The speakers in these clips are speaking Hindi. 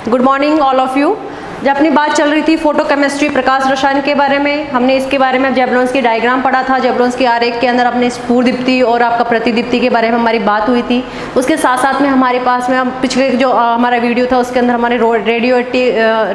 Good morning all of you. जब अपनी बात चल रही थी फोटोकेमिस्ट्री प्रकाश रसायन के बारे में, हमने इसके बारे में जेवलॉन्स की डायग्राम पढ़ा था। जेवलॉन्स की आरेख के अंदर अपने स्फूर्दीप्ति और आपका प्रतिदीप्ति के बारे में हमारी बात हुई थी। उसके साथ साथ में हमारे पास में पिछले जो हमारा वीडियो था उसके अंदर हमारे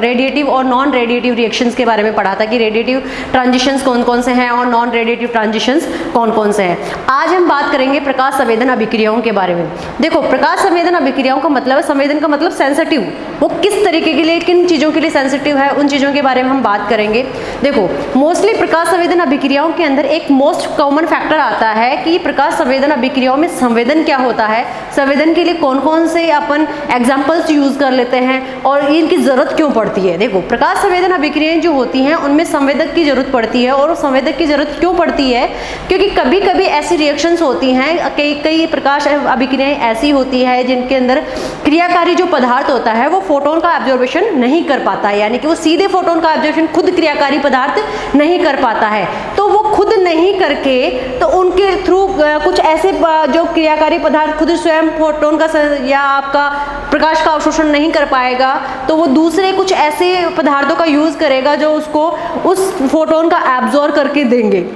रेडिएटिव और नॉन रेडिएटिव रिएक्शंस के बारे में पढ़ा था कि रेडिएटिव ट्रांजिशंस कौन कौन से हैं और नॉन रेडिएटिव ट्रांजिशंस कौन कौन से हैं। आज हम बात करेंगे प्रकाश संवेदन अभिक्रियाओं के बारे में। देखो, प्रकाश संवेदन अभिक्रियाओं का मतलब है, संवेदन का मतलब सेंसिटिव, वो किस तरीके के लिए, किन चीज़ों के लिए सेंसिटिव है, उन चीज़ों के बारे में हम बात करेंगे। देखो, मोस्टली प्रकाश संवेदन अभिक्रियाओं के अंदर एक मोस्ट कॉमन फैक्टर आता है कि प्रकाश संवेदन अभिक्रियाओं में संवेदन क्या होता है, संवेदन के लिए कौन कौन से अपन एग्जाम्पल्स यूज कर लेते हैं और इनकी ज़रूरत क्यों पड़ती है। देखो, प्रकाश संवेदन अभिक्रियाएं जो होती हैं उनमें संवेदक की जरूरत पड़ती है। और संवेदक की जरूरत क्यों पड़ती है? क्योंकि कभी कभी ऐसी रिएक्शंस होती हैं, कई प्रकाश अभिक्रियाएं ऐसी होती है जिनके अंदर क्रियाकारी जो पदार्थ होता है वो फोटोन का एब्जॉर्प्शन नहीं कर पाता है, यानी कि वो सीधे फोटोन का एब्जॉर्प्शन खुद क्रियाकारी पदार्थ नहीं कर पाता है। तो वो खुद नहीं करके, तो उनके थ्रू कुछ ऐसे जो क्रियाकारी पदार्थ खुद स्वयं फोटोन का या आपका प्रकाश का अवशोषण नहीं कर पाएगा, तो वो दूसरे कुछ ऐसे पदार्थों का यूज करेगा जो उसको उस फोटोन का एब्जॉर्ब करके देंगे।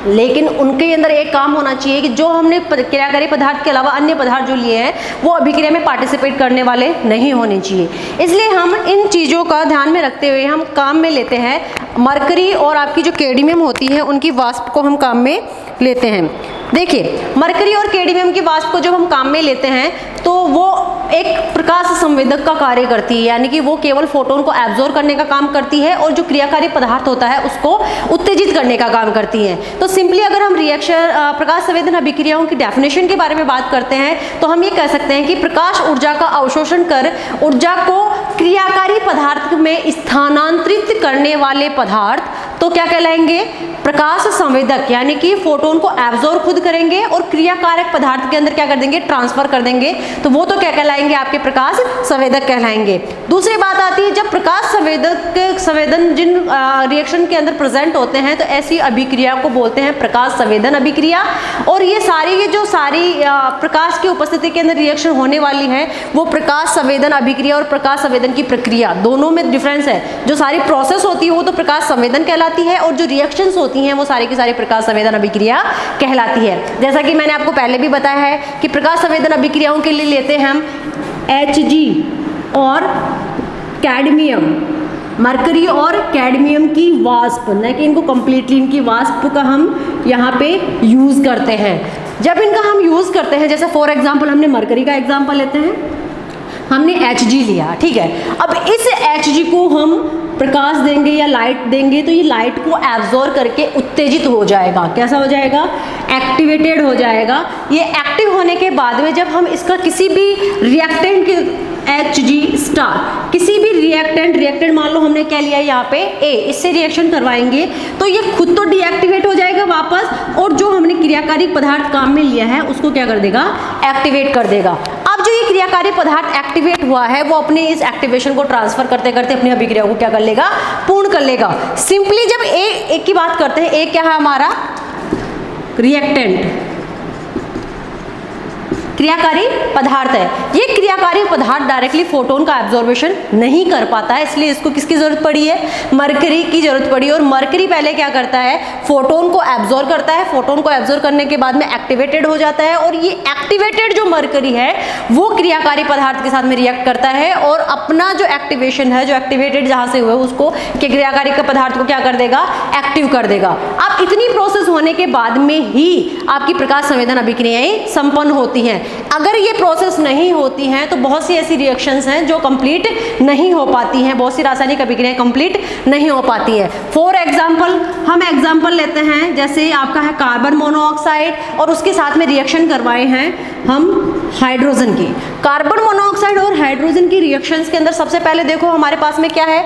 लेकिन उनके अंदर एक काम होना चाहिए कि जो हमने क्रियाकारी पदार्थ के अलावा अन्य पदार्थ जो लिए हैं वो अभिक्रिया में पार्टिसिपेट करने वाले नहीं होने चाहिए। इसलिए हम इन चीज़ों का ध्यान में रखते हुए हम काम में लेते हैं मरकरी और आपकी जो कैडमियम होती है उनकी वाष्प को हम काम में लेते हैं। देखिए, मरकरी और कैडमियम की वाष्प को जब हम काम में लेते हैं तो वो एक प्रकाश संवेदक का कार्य करती है, यानी कि वो केवल फोटोन को एब्जॉर्ब करने का काम करती है और जो क्रियाकारी पदार्थ होता है उसको उत्तेजित करने का काम करती है। तो सिंपली अगर हम प्रकाश संवेदन अभिक्रियाओं की डेफिनेशन के बारे में बात करते हैं तो हम ये कह सकते हैं कि प्रकाश ऊर्जा का अवशोषण कर ऊर्जा को क्रियाकारी पदार्थ में स्थानांतरित करने वाले पदार्थ तो क्या कहलाएंगे? प्रकाश संवेदक, यानी कि फोटोन को एब्जॉर्ब खुद करेंगे और क्रियाकारक पदार्थ के अंदर क्या कर देंगे? ट्रांसफर कर देंगे। तो वो तो क्या कहलाएंगे? आपके प्रकाश संवेदक कहलाएंगे। दूसरी बात आती है, जब प्रकाश संवेदन जिन रिएक्शन के अंदर प्रेजेंट होते हैं तो ऐसी अभिक्रिया को बोलते हैं प्रकाश संवेदन अभिक्रिया। और ये जो सारी प्रकाश की उपस्थिति के अंदर रिएक्शन होने वाली है वो प्रकाश संवेदन अभिक्रिया और प्रकाश संवेदन की प्रक्रिया दोनों में डिफरेंस है। जो सारी प्रोसेस होती है वो तो प्रकाश संवेदन कहलाती है और जो रिएक्शंस होती हैं वो सारी की सारी प्रकाश संवेदन अभिक्रिया कहलाती है। जैसा कि मैंने आपको पहले भी बताया है कि प्रकाश संवेदन अभिक्रियाओं के लिए लेते हैं हम Hg और कैडमियम, मरकरी और कैडमियम की वाष्प, न कि इनको कंप्लीटली इनकी वाष्प का हम यहाँ पे यूज करते हैं। जब इनका हम यूज करते हैं, जैसे फॉर एग्जांपल हमने मरकरी का एग्जांपल लेते हैं, हमने Hg लिया, ठीक है। अब इस Hg को हम प्रकाश देंगे या लाइट देंगे तो ये लाइट को एब्जॉर्ब करके उत्तेजित हो जाएगा। कैसा हो जाएगा? एक्टिवेटेड हो जाएगा। ये एक्टिव होने के बाद में जब हम इसका किसी भी रिएक्टेंट के Hg स्टार, किसी भी रिएक्टेंट मान लो हमने क्या लिया यहाँ पे A, इससे रिएक्शन करवाएंगे तो ये खुद तो डीएक्टिवेट हो जाएगा वापस, और जो हमने क्रियाकारी पदार्थ काम में लिया है उसको क्या कर देगा? एक्टिवेट कर देगा। अब जो ये क्रियाकारी पदार्थ एक्टिवेट हुआ है वो अपने इस एक्टिवेशन को ट्रांसफर करते करते अपनी अभिक्रिया को क्या कर लेगा? पूर्ण कर लेगा। सिंपली जब एक की बात करते हैं, एक क्या है हमारा? रिएक्टेंट, क्रियाकारी पदार्थ है। ये क्रियाकारी पदार्थ डायरेक्टली फोटोन का एब्जॉर्बेशन नहीं कर पाता है, इसलिए इसको किसकी जरूरत पड़ी है? मरकरी की जरूरत पड़ी। और मरकरी पहले क्या करता है? फोटोन को एब्जॉर्ब करता है। फोटोन को एब्जॉर्ब करने के बाद में एक्टिवेटेड हो जाता है और ये एक्टिवेटेड जो मरकरी है वो क्रियाकारी पदार्थ के साथ में रिएक्ट करता है और अपना जो एक्टिवेशन है, जो एक्टिवेटेड जहां से हुआ उसको क्रियाकारी के पदार्थ को क्या कर देगा? एक्टिव कर देगा। अब इतनी प्रोसेस होने के बाद में ही आपकी प्रकाश संवेदन अभिक्रियाएं संपन्न होती हैं। अगर ये प्रोसेस नहीं होती हैं तो बहुत सी ऐसी रिएक्शंस हैं जो कंप्लीट नहीं हो पाती हैं, बहुत सी रासायनिक अभिक्रियाएं कंप्लीट नहीं हो पाती हैं। फॉर एग्जांपल हम एग्जांपल लेते हैं, जैसे आपका है कार्बन मोनोऑक्साइड और उसके साथ में रिएक्शन करवाए हैं हम हाइड्रोजन की। कार्बन मोनोऑक्साइड और हाइड्रोजन की रिएक्शंस के अंदर सबसे पहले देखो हमारे पास में क्या है?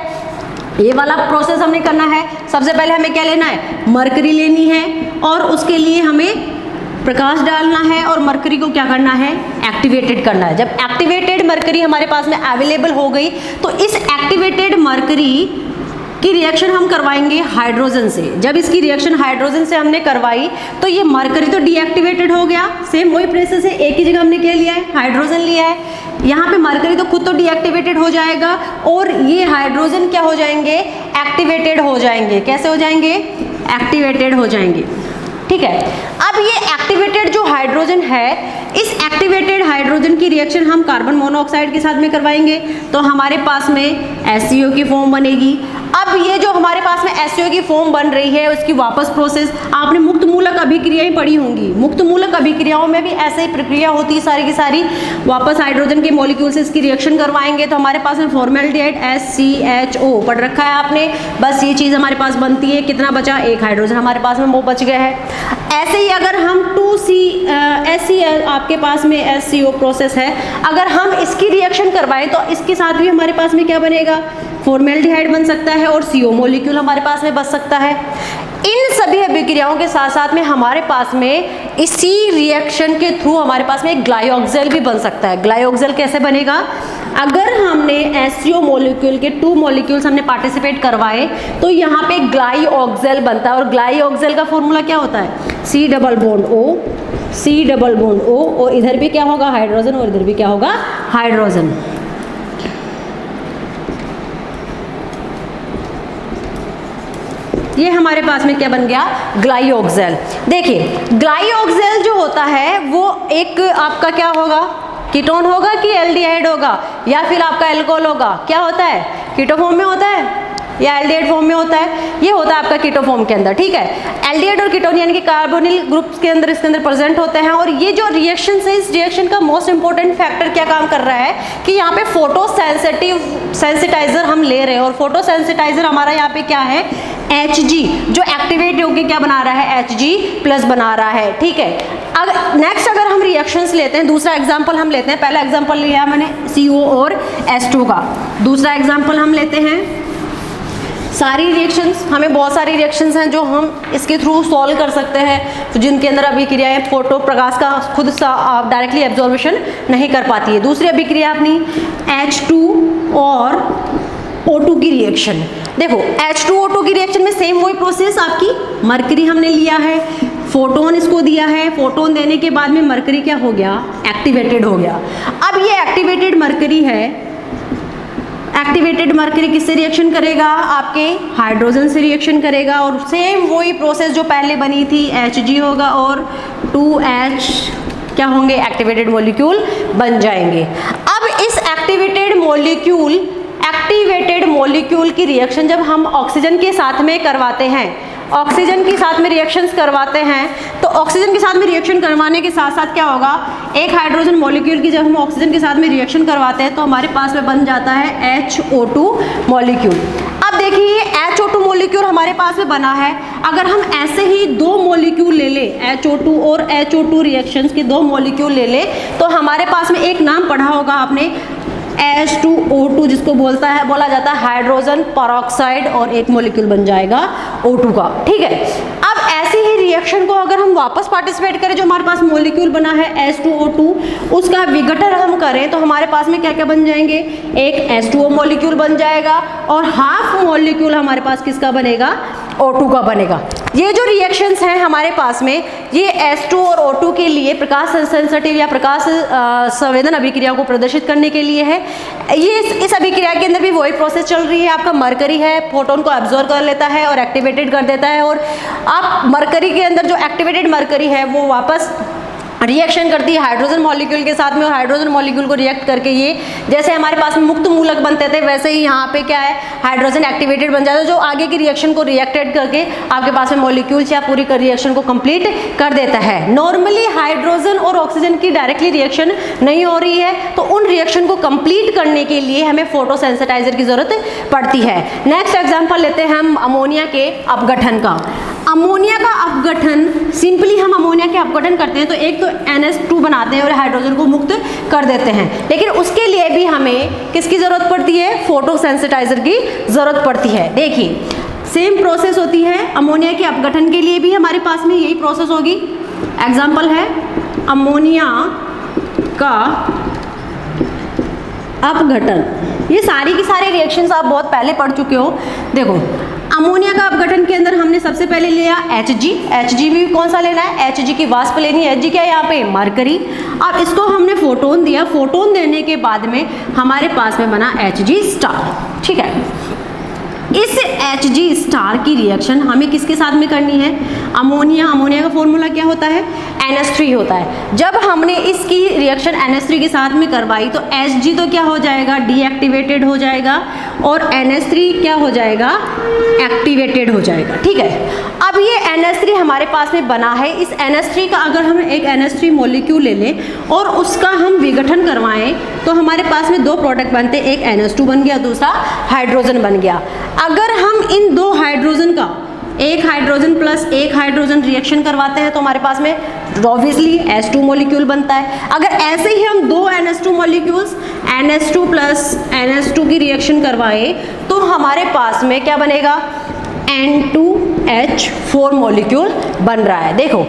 ये वाला प्रोसेस हमने करना है। सबसे पहले हमें क्या लेना है? मरकरी लेनी है और उसके लिए हमें प्रकाश डालना है और मरकरी को क्या करना है? एक्टिवेटेड करना है। जब एक्टिवेटेड मरकरी हमारे पास में अवेलेबल हो गई तो इस एक्टिवेटेड मरकरी की रिएक्शन हम करवाएंगे हाइड्रोजन से। जब इसकी रिएक्शन हाइड्रोजन से हमने करवाई तो ये मरकरी तो डीएक्टिवेटेड हो गया, सेम वही प्रोसेस है, एक ही जगह हमने क्या लिया है, हाइड्रोजन लिया है। यहाँ पे मरकरी तो खुद तो डीएक्टिवेटेड हो जाएगा और ये हाइड्रोजन क्या हो जाएंगे, एक्टिवेटेड हो जाएंगे। कैसे हो जाएंगे, एक्टिवेटेड हो जाएंगे। ठीक है, अब ये एक्टिवेटेड जो हाइड्रोजन है, इस एक्टिवेटेड हाइड्रोजन की रिएक्शन हम कार्बन मोनोऑक्साइड के साथ में करवाएंगे तो हमारे पास में HCO की फॉर्म बनेगी। अब ये जो हमारे पास में HCO की फॉर्म बन रही है उसकी वापस प्रोसेस, आपने मुक्त मूलक अभिक्रियाएं पढ़ी होंगी, मुक्त मूलक अभिक्रियाओं में भी ऐसे ही प्रक्रिया होती है सारी की सारी। वापस हाइड्रोजन के मॉलिक्यूल से इसकी रिएक्शन करवाएंगे तो हमारे पास में फॉर्मेल्डिहाइड HCHO पढ़ रखा है आपने, बस ये चीज़ हमारे पास बनती है। कितना बचा, एक हाइड्रोजन हमारे पास में वो बच गया है। ऐसे ही अगर हम 2CHCl आपके पास में HCO प्रोसेस है, अगर हम इसकी रिएक्शन करवाएं तो इसके साथ भी हमारे पास में क्या बनेगा, फॉर्मेल्डिहाइड बन सकता है और CO मॉलिक्यूल हमारे पास में बच सकता है। इन सभी अभिक्रियाओं के साथ साथ में हमारे पास में इसी रिएक्शन के थ्रू हमारे पास में ग्लाइऑक्सेल भी बन सकता है। ग्लाइऑक्सेल कैसे बनेगा, अगर हमने HCO मॉलिक्यूल के 2 मॉलिक्यूल्स हमने पार्टिसिपेट करवाए तो यहाँ पे ग्लाइऑक्सेल बनता है और ग्लाइऑक्सेल का फॉर्मूला क्या होता है, C डबल बॉन्ड O और इधर भी क्या होगा, हाइड्रोजन, और इधर भी क्या होगा, हाइड्रोजन। ये हमारे पास में क्या बन गया, ग्लाइऑक्सेल। देखिए ग्लाइऑक्सेल जो होता है वो एक आपका क्या होगा, कीटोन होगा कि एल्डिहाइड होगा या फिर आपका एल्कोहल होगा, क्या होता है, कीटो फॉर्म में होता है या एल्डिहाइड फॉर्म में होता है, ये होता है आपका कीटो फॉर्म के अंदर। ठीक है, एल्डिहाइड और कीटोन यानी कि कार्बोनिल ग्रुप्स के अंदर इसके अंदर प्रेजेंट होते हैं। और ये जो रिएक्शन है, इस रिएक्शन का मोस्ट इंपॉर्टेंट फैक्टर क्या काम कर रहा है कि यहाँ पे फोटो सेंसिटाइजर हम ले रहे हैं और फोटो सेंसिटाइजर हमारा यहाँ पे क्या है, Hg, जो एक्टिवेट होकर क्या बना रहा है, Hg+ बना रहा है। ठीक है, अब नेक्स्ट अगर हम रिएक्शंस लेते हैं, दूसरा एग्जांपल हम लेते हैं, पहला एग्जांपल लिया मैंने CO और H2 का, दूसरा एग्जांपल हम लेते हैं सारी रिएक्शंस। हमें बहुत सारी रिएक्शंस हैं जो हम इसके थ्रू सॉल्व कर सकते हैं, तो जिनके अंदर अभिक्रियाएं फोटो प्रकाश का खुद डायरेक्टली एब्जॉर्बेशन नहीं कर पाती है। दूसरी अभिक्रिया अपनी H2 और O2 की रिएक्शन। देखो H2O2 की रिएक्शन में सेम वही प्रोसेस, आपकी मरकरी हमने लिया है, फोटोन इसको दिया है, फोटोन देने के बाद में मरकरी क्या हो गया, एक्टिवेटेड हो गया। अब ये एक्टिवेटेड मरकरी है, एक्टिवेटेड मरकरी किससे रिएक्शन करेगा, आपके हाइड्रोजन से रिएक्शन करेगा और सेम वही प्रोसेस जो पहले बनी थी, Hg होगा और 2H क्या होंगे, एक्टिवेटेड मॉलिक्यूल बन जाएंगे। अब इस एक्टिवेटेड मॉलिक्यूल की रिएक्शन जब हम ऑक्सीजन के साथ में करवाते हैं, ऑक्सीजन के साथ में रिएक्शंस करवाते हैं, तो ऑक्सीजन के साथ में रिएक्शन करवाने के साथ साथ क्या होगा, एक हाइड्रोजन मॉलिक्यूल की जब हम ऑक्सीजन के साथ में रिएक्शन करवाते हैं तो हमारे पास में बन जाता है HO2 मॉलिक्यूल। अब देखिए HO2 मॉलिक्यूल हमारे पास में बना है, अगर हम ऐसे ही 2 मॉलिक्यूल ले ले, HO2 और HO2 रिएक्शंस के 2 मॉलिक्यूल ले ले, तो हमारे पास में एक नाम पढ़ा होगा आपने H2O2, जिसको बोला जाता है हाइड्रोजन परऑक्साइड, और एक मॉलिक्यूल बन जाएगा O2 का। ठीक है, अब ऐसी ही रिएक्शन को अगर हम वापस पार्टिसिपेट करें, जो हमारे पास मॉलिक्यूल बना है H2O2, उसका विघटन हम करें तो हमारे पास में क्या क्या बन जाएंगे, एक H2O मॉलिक्यूल बन जाएगा और हाफ मॉलिक्यूल हमारे पास किसका बनेगा, O2 का बनेगा। ये जो रिएक्शंस हैं हमारे पास में, ये H2 और O2 के लिए प्रकाश सेंसिटिव या प्रकाश संवेदन अभिक्रिया को प्रदर्शित करने के लिए है। ये इस अभिक्रिया के अंदर भी वही प्रोसेस चल रही है, आपका मरकरी है, फोटोन को एब्जॉर्ब कर लेता है और एक्टिवेटेड कर देता है, और आप मरकरी के अंदर जो एक्टिवेटेड मरकरी है वो वापस रिएक्शन करती है हाइड्रोजन मॉलिक्यूल के साथ में, और हाइड्रोजन मॉलिक्यूल को रिएक्ट करके ये जैसे हमारे पास में मुक्त मूलक बनते थे वैसे ही यहाँ पे क्या है, हाइड्रोजन एक्टिवेटेड बन जाता है, जो आगे की रिएक्शन को रिएक्टेड करके आपके पास में मॉलिक्यूल्स या पूरी रिएक्शन को कंप्लीट कर देता है। नॉर्मली हाइड्रोजन और ऑक्सीजन की डायरेक्टली रिएक्शन नहीं हो रही है, तो उन रिएक्शन को कंप्लीट करने के लिए हमें फोटोसेंसिटाइजर की जरूरत पड़ती है। नेक्स्ट एग्जाम्पल लेते हैं हम अमोनिया के अपघटन का। अमोनिया का अपघटन, सिंपली हम अमोनिया के अपघटन करते हैं तो एक तो NH2 बनाते हैं और हाइड्रोजन को मुक्त कर देते हैं, लेकिन उसके लिए भी हमें किसकी ज़रूरत पड़ती है, फोटोसेंसिटाइजर की ज़रूरत पड़ती है। देखिए सेम प्रोसेस होती है, अमोनिया के अपघटन के लिए भी हमारे पास में यही प्रोसेस होगी। एग्जाम्पल है अमोनिया का अपघटन। ये सारी की सारी रिएक्शंस आप बहुत पहले पढ़ चुके हो। देखो अमोनिया का अपघटन के अंदर हमने सबसे पहले लिया Hg। Hg भी कौन सा लेना है, Hg की वाष्प लेनी है। Hg क्या है यहाँ पे, मरकरी। अब इसको हमने फोटोन दिया, फोटोन देने के बाद में हमारे पास में बना Hg स्टार। ठीक है, इस Hg स्टार की रिएक्शन हमें किसके साथ में करनी है, अमोनिया। अमोनिया का फॉर्मूला क्या होता है, NH3 होता है। जब हमने इसकी रिएक्शन NH3 के साथ में करवाई तो Hg तो क्या हो जाएगा, डीएक्टिवेटेड हो जाएगा, और NH3 क्या हो जाएगा, एक्टिवेटेड हो जाएगा। ठीक है, अब ये NH3 हमारे पास में बना है। इस NH3 का अगर हम एक NH3 मॉलिक्यूल ले लें और उसका हम विघटन करवाएं तो हमारे पास में दो प्रोडक्ट बनते हैं, एक NH2 बन गया, दूसरा हाइड्रोजन बन गया। अगर हम इन दो हाइड्रोजन का, एक हाइड्रोजन प्लस एक हाइड्रोजन रिएक्शन करवाते हैं तो हमारे पास में ऑब्वियसली H2 मॉलिक्यूल बनता है। अगर ऐसे ही हम दो NH2 molecules NH2 plus NH2 की रिएक्शन करवाएं तो हमारे पास में क्या बनेगा, N2H4 मॉलिक्यूल बन रहा है। देखो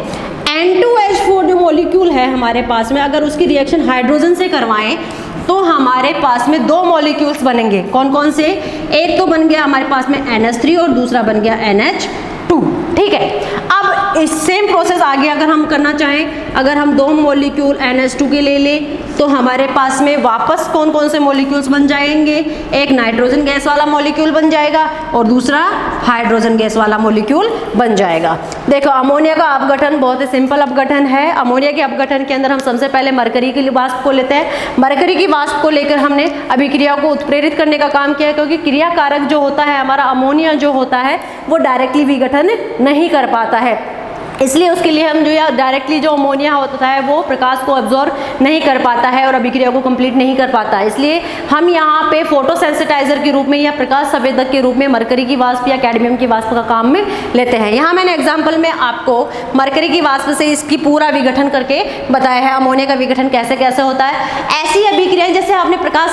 N2H4 जो मॉलिक्यूल है हमारे पास में, अगर उसकी रिएक्शन हाइड्रोजन से करवाएं तो हमारे पास में दो मॉलिक्यूल्स बनेंगे। कौन कौन से, एक तो बन गया हमारे पास में NH3 और दूसरा बन गया NH2। ठीक है, अब इस सेम प्रोसेस आगे अगर हम करना चाहें, अगर हम दो मॉलिक्यूल NH2 के ले लें तो हमारे पास में वापस कौन कौन से मॉलिक्यूल्स बन जाएंगे, एक नाइट्रोजन गैस वाला मॉलिक्यूल बन जाएगा और दूसरा हाइड्रोजन गैस वाला मॉलिक्यूल बन जाएगा। देखो अमोनिया का अपघटन बहुत ही सिंपल अपघटन है। अमोनिया के अपघटन के अंदर हम सबसे पहले मरकरी की वाष्प को लेते हैं। मरकरी की वाष्प को लेकर हमने अभिक्रिया को उत्प्रेरित करने का काम किया, क्योंकि क्रिया कारक जो होता है हमारा अमोनिया जो होता है वो डायरेक्टली विघटन नहीं कर पाता है, इसलिए उसके लिए हम जो या डायरेक्टली जो अमोनिया होता है वो प्रकाश को अब्जॉर्ब नहीं कर पाता है और अभिक्रिया को कंप्लीट नहीं कर पाता है। इसलिए हम यहाँ पे फोटोसेंसिटाइजर के रूप में या प्रकाश संवेदक के रूप में मरकरी की वाष्प या कैडमियम की वाष्प का काम में लेते हैं। यहाँ मैंने एग्जाम्पल में आपको मरकरी की वाष्प से इसकी पूरा विघटन करके बताया है अमोनिया का विघटन कैसे कैसे होता है। ऐसी अभिक्रियाएं जैसे आपने प्रकाश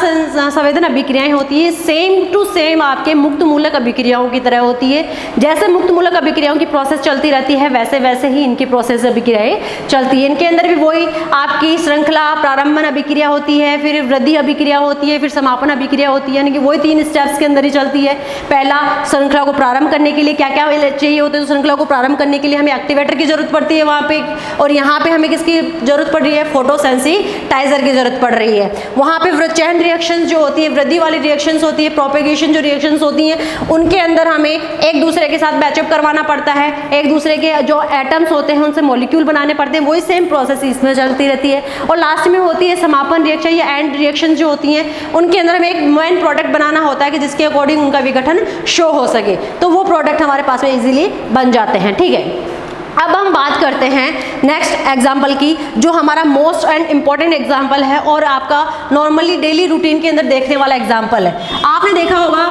संवेदन अभिक्रियाएं होती है, सेम टू सेम आपके मुक्त मूलक अभिक्रियाओं की तरह होती है। जैसे मुक्त मूलक अभिक्रियाओं की प्रोसेस चलती रहती है वैसे ही इनकी प्रोसेस अभिक्रियाएं चलती है। इनके अंदर भी वही आपकी श्रृंखला प्रारंभन अभिक्रिया होती है, फिर वृद्धि अभिक्रिया होती है, फिर समापन अभिक्रिया होती है, यानी कि वही 3 स्टेप्स के अंदर ही चलती है। पहला, श्रृंखला को प्रारंभ करने के लिए क्या क्या चाहिए होते हैं, तो श्रृंखला को प्रारंभ करने के लिए हमें एक्टिवेटर की जरूरत पड़ती है वहाँ पे, और यहाँ पे हमें किसकी जरूरत पड़ रही है, फोटोसेंसिटाइजर की जरूरत पड़ रही है। वहाँ पे चैन रिएक्शंस जो होती है, वृद्धि वाली रिएक्शंस होती है, प्रोपेगेशन जो रिएक्शंस होती हैं, उनके अंदर हमें एक दूसरे के साथ बैचअप करवाना पड़ता है, एक दूसरे के जो एटम्स होते हैं उनसे मॉलिक्यूल बनाने पड़ते हैं, वही सेम प्रोसेस इसमें चलती रहती है। और लास्ट में होती है समापन रिएक्शन या एंड रिएक्शन जो होती हैं, उनके अंदर हमें एक मेन प्रोडक्ट बनाना होता है कि जिसके अकॉर्डिंग उनका विघटन शो हो सके, तो वो प्रोडक्ट हमारे पास में इजीली बन जाते हैं। ठीक है, अब हम बात करते हैं नेक्स्ट एग्जाम्पल की, जो हमारा मोस्ट एंड इम्पॉर्टेंट एग्जाम्पल है और आपका नॉर्मली डेली रूटीन के अंदर देखने वाला एग्जाम्पल है। आपने देखा होगा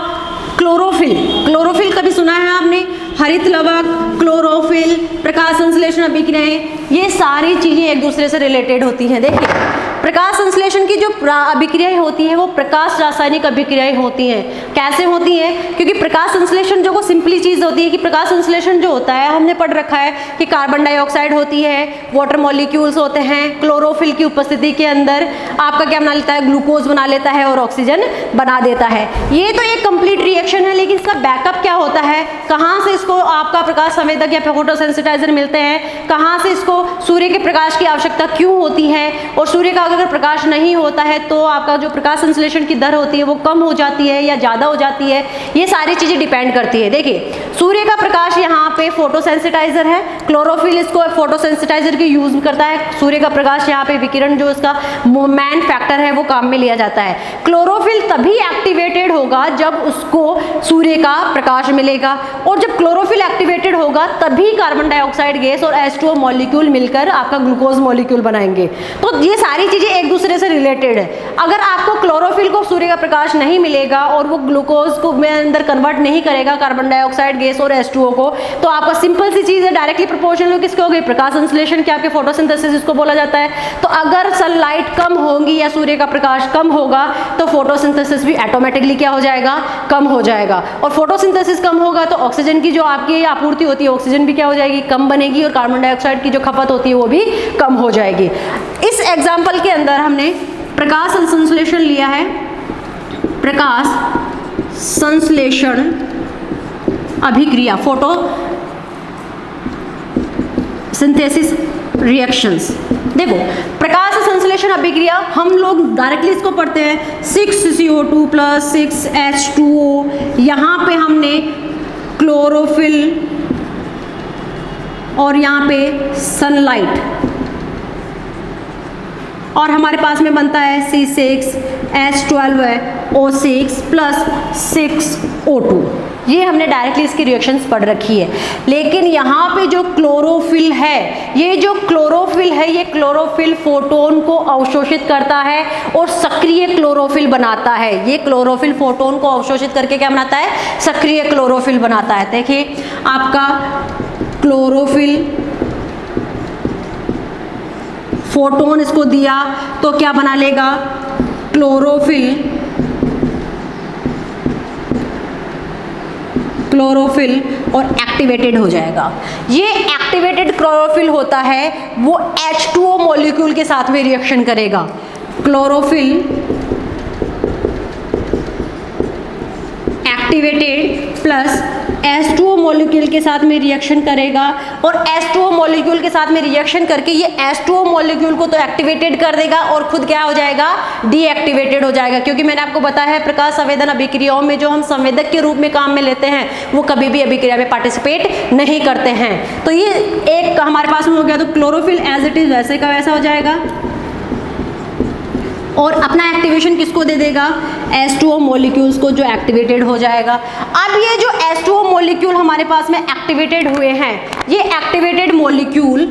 क्लोरोफिल, क्लोरोफिल कभी सुना है आपने, हरित लवक, क्लोरोफिल, प्रकाश संश्लेषण अभिक्रियाएं, ये सारी चीजें एक दूसरे से रिलेटेड होती हैं। देखिए प्रकाश संश्लेषण की जो अभिक्रियाएं होती हैं वो प्रकाश रासायनिक अभिक्रियाएं होती हैं। कैसे होती हैं, क्योंकि प्रकाश संश्लेषण जो को सिंपली चीज होती है कि प्रकाश संश्लेषण जो होता है हमने पढ़ रखा है कि कार्बन डाइऑक्साइड होती है, वाटर मॉलिक्यूल्स होते हैं, क्लोरोफिल की उपस्थिति के अंदर आपका क्या बना लेता है, ग्लूकोज बना लेता है और ऑक्सीजन बना देता है। ये तो एक कंप्लीट रिएक्शन है, लेकिन इसका बैकअप क्या होता है, कहाँ से इसको आपका प्रकाश संवेदक या फोटोसेंसिटाइजर मिलते हैं, कहाँ से इसको सूर्य के प्रकाश की आवश्यकता क्यों होती है, और सूर्य का अगर प्रकाश नहीं होता है तो आपका जो प्रकाश संश्लेषण की दर होती है वो कम हो जाती है या ज़्यादा हो जाती है, ये सारी चीज़ें डिपेंड करती है। देखिए सूर्य का प्रकाश यहाँ पे फोटोसेंसिटाइजर है, क्लोरोफिल इसको फोटोसेंसिटाइजर की यूज करता है। सूर्य का प्रकाश यहाँ पे विकिरण जो इसका मैन फैक्टर है वो काम में लिया जाता है। क्लोरोफिल तभी एक्टिवेटेड होगा जब उसको सूर्य का प्रकाश मिलेगा, और जब क्लोरोफिल एक्टिवेटेड होगा तभी कार्बन डाइऑक्साइड गैस और H2O मॉलिक्यूल मिलकर आपका ग्लूकोज मॉलिक्यूल बनाएंगे। तो ये सारी चीजें एक दूसरे से रिलेटेड है। अगर आपको क्लोरोफिल को सूर्य का प्रकाश नहीं मिलेगा और वो ग्लूकोज को में अंदर कन्वर्ट नहीं करेगा कार्बन डाइऑक्साइड गैस और H2O को, तो आपका सिंपल सी चीज है डायरेक्टली प्रोपोर्शनल किसके हो गई, प्रकाश संश्लेषण के, आपके फोटोसिंथेसिस इसको बोला जाता है। तो अगर सनलाइट कम होगी या सूर्य का प्रकाश कम होगा तो फोटोसिंथेसिस भी ऑटोमेटिकली क्या हो जाएगा, कम हो जाएगा, और फोटोसिंथेसिस कम होगा तो ऑक्सीजन की जो आपकी आपूर्ति होती है ऑक्सीजन भी क्या हो जाएगी, कम बनेगी, और कार्बन डाइऑक्साइड की जो खपत होती है वो भी कम हो जाएगी। इस एग्जाम्पल के अंदर हमने प्रकाश संश्लेषण लिया है, प्रकाश संश्लेषण अभिक्रिया, फोटो सिंथेसिस रिएक्शंस। देखो प्रकाश संश्लेषण अभिक्रिया हम लोग डायरेक्टली इसको पढ़ते हैं 6CO2 + 6H2O। यहाँ पे हमने क्लोरोफिल और यहाँ पे सनलाइट, और हमारे पास में बनता है C6H12O6 + 6O2। ये हमने डायरेक्टली इसकी रिएक्शंस पढ़ रखी है। लेकिन यहाँ पे जो क्लोरोफिल है, ये जो क्लोरोफिल है, ये क्लोरोफिल फोटोन को अवशोषित करता है और सक्रिय क्लोरोफिल बनाता है। ये क्लोरोफिल फोटोन को अवशोषित करके क्या बनाता है? सक्रिय क्लोरोफिल बनाता है। देखिए आपका क्लोरोफिल फोटोन इसको दिया तो क्या बना लेगा? क्लोरोफिल और एक्टिवेटेड हो जाएगा। ये एक्टिवेटेड क्लोरोफिल होता है वो H2O मॉलिक्यूल के साथ में रिएक्शन करेगा। Chlorophyll activated plus H2O molecule के साथ में रिएक्शन करेगा, और H2O मॉलिक्यूल के साथ में रिएक्शन करके ये H2O मॉलिक्यूल को तो एक्टिवेटेड कर देगा और खुद क्या हो जाएगा? डीएक्टिवेटेड हो जाएगा। क्योंकि मैंने आपको बताया है प्रकाश संवेदन अभिक्रियाओं में जो हम संवेदक के रूप में काम में लेते हैं वो कभी भी अभिक्रिया में पार्टिसिपेट नहीं करते हैं। तो ये एक हमारे पास में हो गया। तो क्लोरोफिल एज इट इज वैसे का वैसा हो जाएगा और अपना एक्टिवेशन किसको दे देगा? H2O मॉलिक्यूल्स को, जो एक्टिवेटेड हो जाएगा। अब ये जो H2O मॉलिक्यूल हमारे पास में एक्टिवेटेड हुए हैं, ये एक्टिवेटेड मॉलिक्यूल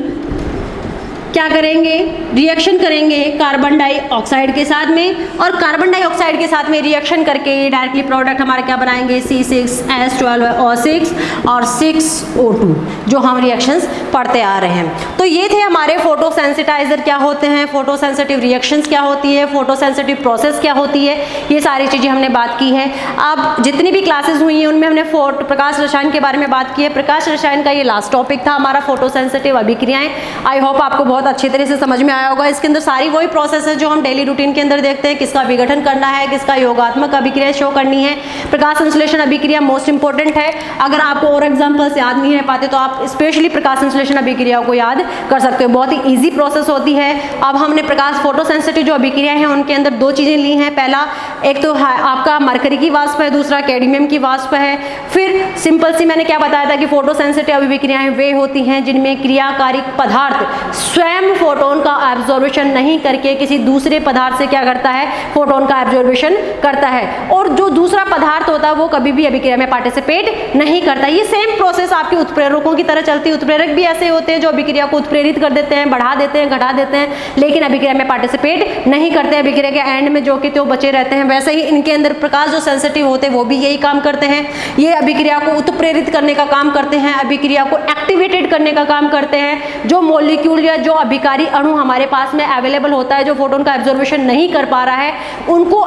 क्या करेंगे? रिएक्शन करेंगे कार्बन डाइऑक्साइड के साथ में, और कार्बन डाइऑक्साइड के साथ में रिएक्शन करके ये डायरेक्टली प्रोडक्ट हमारे क्या बनाएंगे? C6H12O6 और 6O2, जो हम रिएक्शंस पढ़ते आ रहे हैं। तो ये थे हमारे फोटोसेंसिटाइजर क्या होते हैं, फोटोसेंसिटिव रिएक्शंस क्या होती है, फोटोसेंसिटिव प्रोसेस क्या होती है, ये सारी चीज़ें हमने बात की है। अब जितनी भी क्लासेस हुई हैं उनमें हमने प्रकाश रसायन के बारे में बात की है। प्रकाश रसायन का ये लास्ट टॉपिक था हमारा, फोटोसेंसिटिव अभिक्रियाएं। आई होप आपको बहुत अच्छी तरह से समझ में आया होगा। इसके अंदर सारी वही प्रोसेस है जो हम डेली रूटीन के अंदर देखते हैं, किसका विघटन करना है, किसका योगात्मक अभिक्रिया शो करनी है। प्रकाश संश्लेषण अभिक्रिया मोस्ट इंपॉर्टेंट है। अगर आपको और एग्जांपल्स याद नहीं रह पाते तो आप स्पेशली प्रकाश संश्लेषण अभिक्रियाओं को याद कर सकते हो, बहुत ही ईजी प्रोसेस होती है। अब हमने प्रकाश फोटोसेंसिटिव जो अभिक्रिया है उनके अंदर दो चीज़ें ली हैं। पहला एक तो आपका मरकरी की वाष्प है, दूसरा कैडमियम की वाष्प है। फिर सिंपल सी मैंने क्या बताया था कि फोटोसेंसिटिव अभिक्रियाएं वे होती हैं जिनमें क्रियाकारी पदार्थ स्वयं फोटोन का एब्जॉर्बेशन नहीं करके किसी दूसरे पदार्थ से क्या करता है? फोटोन का एब्जॉर्बेशन करता है, और जो दूसरा पदार्थ होता है वो कभी भी अभिक्रिया में पार्टिसिपेट नहीं करता। ये सेम प्रोसेस आपके उत्प्रेरकों की तरह चलती है। उत्प्रेरक भी ऐसे होते हैं जो अभिक्रिया को उत्प्रेरित कर देते हैं, बढ़ा देते हैं, घटा देते हैं, लेकिन अभिक्रिया में पार्टिसिपेट नहीं करते। अभिक्रिया के एंड में जो कि तो बचे रहते हैं। वैसे ही इनके अंदर प्रकाश जो सेंसिटिव होते हैं वो भी यही काम करते हैं। ये अभिक्रिया को उत्प्रेरित करने का काम करते हैं, अभिक्रिया को एक्टिवेटेड करने का काम करते हैं। जो मॉलिक्यूल या जो अभिकारी अणु हमारे पास में अवेलेबल होता है जो फोटोन का एब्जॉर्बेशन नहीं कर पा रहा है, उनको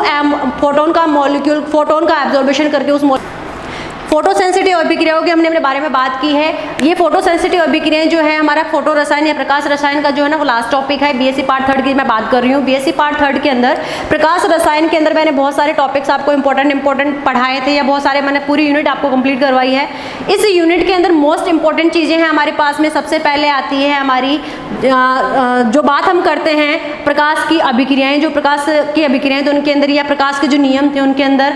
फोटोन का मॉलिक्यूल फोटोन का एब्जॉर्बेशन करके उस फोटोसेंसिटिव अभिक्रियाओं के हमने अपने बारे में बात की है। ये फोटोसेंसिटिव अभिक्रियाएं जो है हमारा फोटो रसायन या प्रकाश रसायन का जो है ना वो लास्ट टॉपिक है। बीएससी पार्ट 3 की मैं बात कर रही हूँ। बीएससी पार्ट 3 के अंदर प्रकाश रसायन के अंदर मैंने बहुत सारे टॉपिक्स आपको इंपॉर्टेंट पढ़ाए थे, या बहुत सारे मैंने पूरी यूनिट आपको कंप्लीट करवाई है। इस यूनिट के अंदर मोस्ट इंपॉर्टेंट चीज़ें हैं हमारे पास में। सबसे पहले आती है हमारी जो बात हम करते हैं प्रकाश की अभिक्रियाएं, जो प्रकाश की अभिक्रियाएं तो उनके अंदर या प्रकाश के जो नियम थे उनके अंदर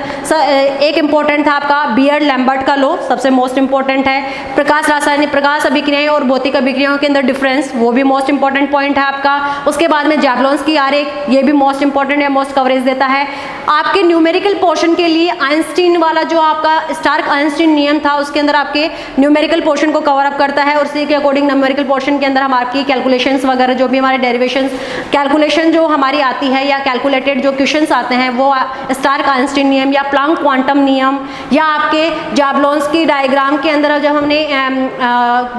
एक इंपॉर्टेंट था आपका बियर्ड लैम्बर्ट का लॉ, सबसे मोस्ट इंपॉर्टेंट है। प्रकाश रासायनिक प्रकाश अभिक्रियाएं और भौतिक अभिक्रियाओं के अंदर डिफरेंस, वो भी मोस्ट इंपॉर्टेंट पॉइंट है आपका। उसके बाद में जैवलॉन्स की आरेख, ये भी मोस्ट इंपॉर्टेंट है, मोस्ट कवरेज देता है। आपके न्यूमेरिकल पोर्शन के लिए आइंस्टीन वाला जो आपका स्टार्क आइंस्टीन नियम था उसके अंदर आपके न्यूमेरिकल पोर्शन को कवर अप करता है, और उसी के अकॉर्डिंग न्यूमेरिकल पोर्शन के अंदर हम आपकी कैलकुलेशंस वगैरह जो भी हमारे डेरिवेशंस कैलकुलेशन जो हमारी आती है या कैलकुलेटेड जो क्वेश्चंस आते हैं वो स्टार्क आइंस्टीन नियम या प्लांक क्वांटम नियम या आपके जैवलॉन्स की डायग्राम के अंदर जब हमने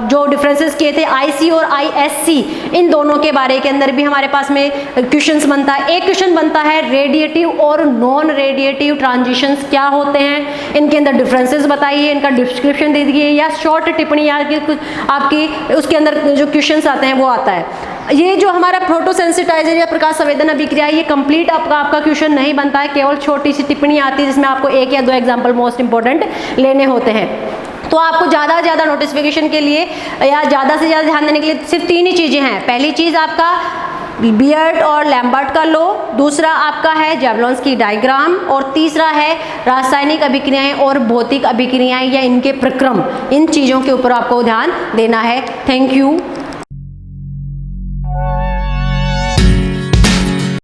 जो डिफरेंसेस किए थे आईसी और आईएससी, इन दोनों के बारे के अंदर भी हमारे पास में क्वेश्चंस बनता है। एक क्वेश्चन बनता है रेडिएटिव और नॉन रेडिएटिव ट्रांजिशंस क्या होते हैं, इनके अंदर डिफरेंसेस बताइए, इनका डिस्क्रिप्शन दे दीजिए, या शॉर्ट टिप्पणी आपकी उसके अंदर जो क्वेश्चंस आते हैं वो आता है। ये जो हमारा फोटोसेंसिटाइजर या प्रकाश संवेदन अभिक्रिया ये कंप्लीट आपका क्वेश्चन नहीं बनता है, केवल छोटी सी टिप्पणी आती है जिसमें आपको एक या दो एग्जाम्पल मोस्ट इंपॉर्टेंट लेने होते हैं। तो आपको ज़्यादा से ज़्यादा नोटिफिकेशन के लिए या ज़्यादा से ज़्यादा ध्यान देने के लिए सिर्फ 3 ही चीज़ें हैं। पहली चीज़ आपका बियर्ट और लैम्बर्ट का लॉ, दूसरा आपका है जेवलॉन्स की डायग्राम, और तीसरा है रासायनिक अभिक्रियाएं और भौतिक अभिक्रियाएं या इनके प्रक्रम। इन चीज़ों के ऊपर आपको ध्यान देना है। Thank you.